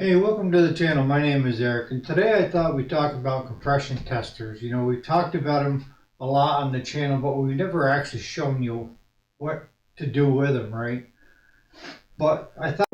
Hey, welcome to the channel. My name is Eric, and today I thought we'd talk about compression testers. We've talked about them a lot on the channel, but we've never actually shown you what to do with them, right? But I thought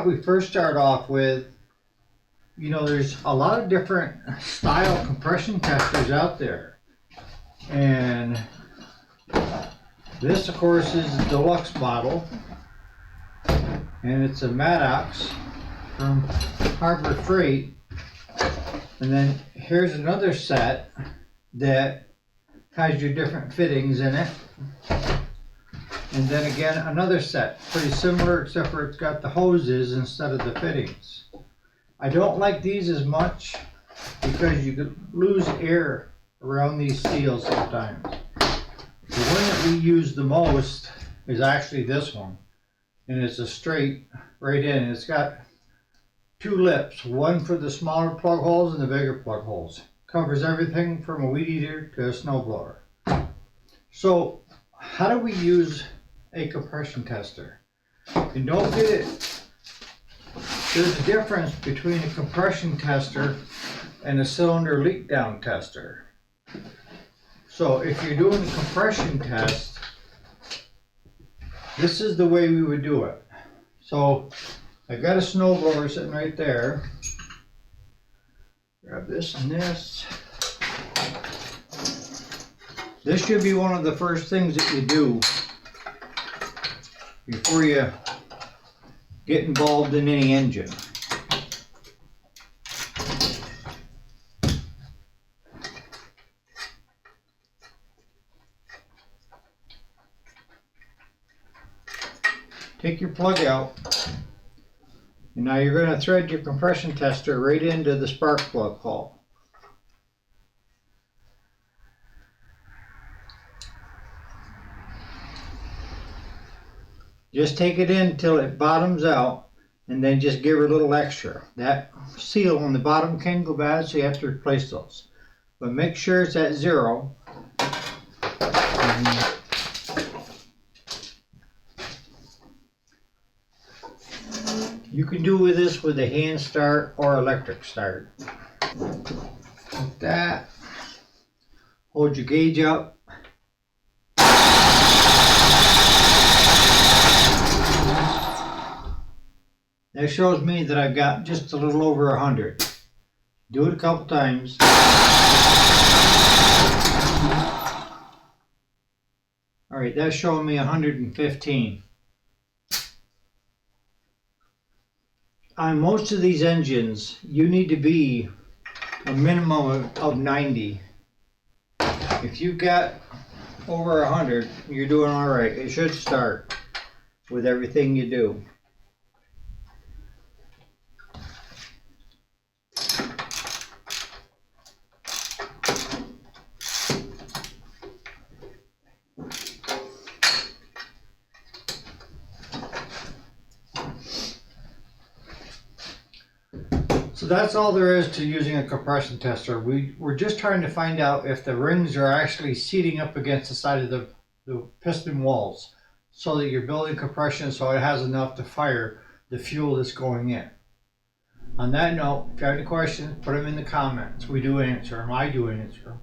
we'd first start off with, there's a lot of different style compression testers out there. And this, of course, is the deluxe model. And it's a Maddox from Harbor Freight. And then here's another set that has your different fittings in it. And then again, another set, pretty similar, except for it's got the hoses instead of the fittings. I don't like these as much because you could lose air around these seals sometimes. The one that we use the most is actually this one. And it's a straight right in. It's got two lips, one for the smaller plug holes and the bigger plug holes. Covers everything from a weed eater to a snowblower. So how do we use a compression tester? And don't get it, there's a difference between a compression tester and a cylinder leak down tester. So if you're doing a compression test, this is the way we would do it. So I've got a snowblower sitting right there. Grab this and this. This should be one of the first things that you do before you get involved in any engine. Take your plug out, and now you're going to thread your compression tester right into the spark plug hole. Just take it in till it bottoms out, and then just give her a little extra. That seal on the bottom can go bad, so you have to replace those. But make sure it's at 0. You can do with this with a hand start or electric start. Like that. Hold your gauge up. That shows me that I've got just a little over 100. Do it a couple times. Alright, that's showing me 115. On most of these engines, you need to be a minimum of 90. If you've got over 100, you're doing alright. It should start with everything you do. So that's all there is to using a compression tester. We're just trying to find out if the rings are actually seating up against the side of the piston walls so that you're building compression so it has enough to fire the fuel that's going in. On that note, if you have any questions, put them in the comments. We do answer them. I do answer them.